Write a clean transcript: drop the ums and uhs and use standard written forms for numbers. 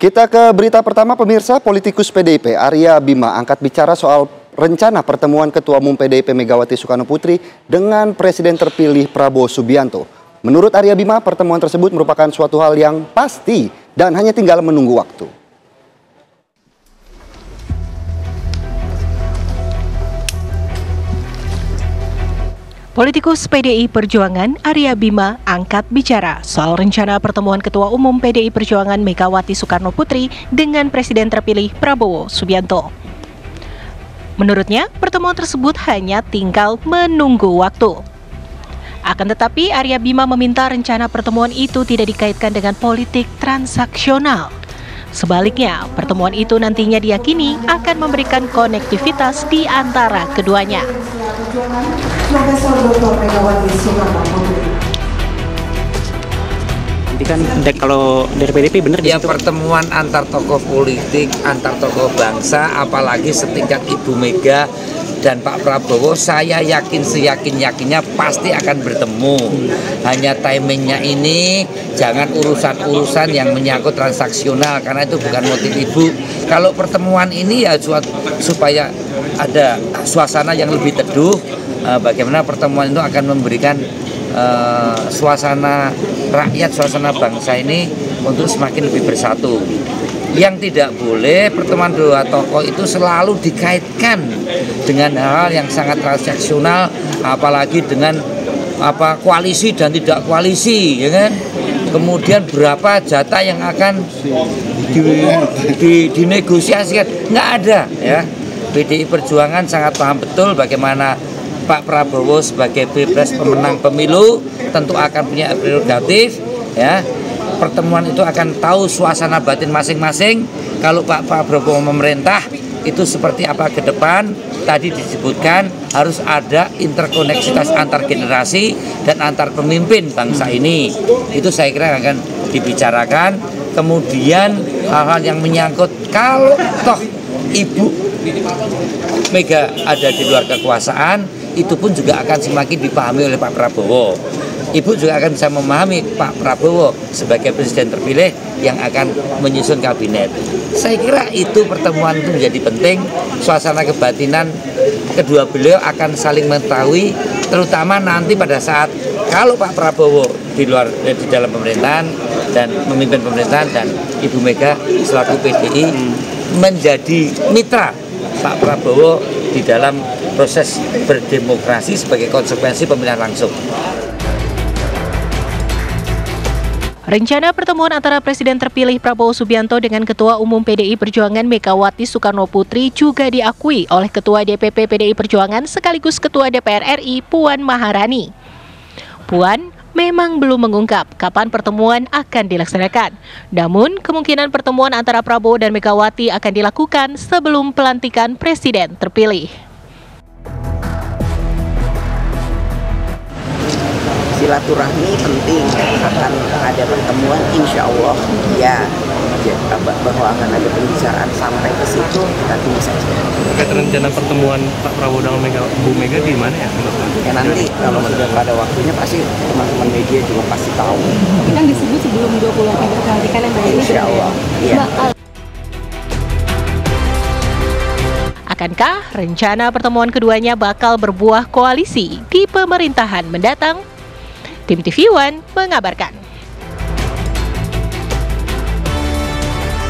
Kita ke berita pertama, pemirsa. Politikus PDIP Arya Bima angkat bicara soal rencana pertemuan Ketua Umum PDIP Megawati Soekarnoputri dengan Presiden terpilih Prabowo Subianto. Menurut Arya Bima, pertemuan tersebut merupakan suatu hal yang pasti dan hanya tinggal menunggu waktu. Politikus PDI Perjuangan Arya Bima angkat bicara soal rencana pertemuan Ketua Umum PDI Perjuangan Megawati Soekarnoputri dengan Presiden terpilih Prabowo Subianto. Menurutnya, pertemuan tersebut hanya tinggal menunggu waktu. Akan tetapi, Arya Bima meminta rencana pertemuan itu tidak dikaitkan dengan politik transaksional. Sebaliknya, pertemuan itu nantinya diyakini akan memberikan konektivitas di antara keduanya. Profesor Dr. Megawati Soekarnoputri. Nanti kan kalau dari PDIP benar ya, pertemuan antar tokoh politik, antar tokoh bangsa, apalagi setingkat Ibu Mega dan Pak Prabowo, saya yakin seyakin-yakinnya pasti akan bertemu. Hanya timingnya ini jangan urusan-urusan yang menyangkut transaksional, karena itu bukan motif Ibu. Kalau pertemuan ini ya supaya ada suasana yang lebih teduh, bagaimana pertemuan itu akan memberikan suasana rakyat, suasana bangsa ini untuk semakin lebih bersatu. Yang tidak boleh pertemuan dua tokoh itu selalu dikaitkan dengan hal yang sangat transaksional, apalagi dengan koalisi dan tidak koalisi, ya kan? Kemudian berapa jatah yang akan dinegosiasikan, nggak ada, ya. PDI Perjuangan sangat paham betul bagaimana Pak Prabowo sebagai pilpres pemenang pemilu tentu akan punya prerogatif, ya. Pertemuan itu akan tahu suasana batin masing-masing. Kalau Pak Prabowo memerintah itu seperti apa ke depan, tadi disebutkan harus ada interkoneksitas antar generasi dan antar pemimpin bangsa ini. Itu saya kira akan dibicarakan. Kemudian hal-hal yang menyangkut kalau toh Ibu Mega ada di luar kekuasaan, itu pun juga akan semakin dipahami oleh Pak Prabowo. Ibu juga akan bisa memahami Pak Prabowo sebagai presiden terpilih yang akan menyusun kabinet. Saya kira itu pertemuan itu menjadi penting. Suasana kebatinan kedua beliau akan saling mengetahui, terutama nanti pada saat kalau Pak Prabowo di dalam pemerintahan dan memimpin pemerintahan dan Ibu Mega selaku PDI menjadi mitra Pak Prabowo di dalam proses berdemokrasi sebagai konsekuensi pemilihan langsung. Rencana pertemuan antara Presiden terpilih Prabowo Subianto dengan Ketua Umum PDI Perjuangan Megawati Soekarnoputri juga diakui oleh Ketua DPP PDI Perjuangan sekaligus Ketua DPR RI Puan Maharani. Puan memang belum mengungkap kapan pertemuan akan dilaksanakan. Namun, kemungkinan pertemuan antara Prabowo dan Megawati akan dilakukan sebelum pelantikan Presiden terpilih. Silaturahmi penting, akan ada pertemuan, insya Allah ya, bahwa akan ada pembicaraan sampai ke situ, kita tunggu saja. Terkait rencana pertemuan Pak Prabowo dengan Bu Mega di mana ya? Ya nanti kalau sudah pada waktunya pasti teman-teman media juga pasti tahu. Ini kan disebut sebelum 20 Oktober pelantikan yang tadi. Insya Allah, iya. Akankah rencana pertemuan keduanya bakal berbuah koalisi di pemerintahan mendatang? Tim TV One mengabarkan.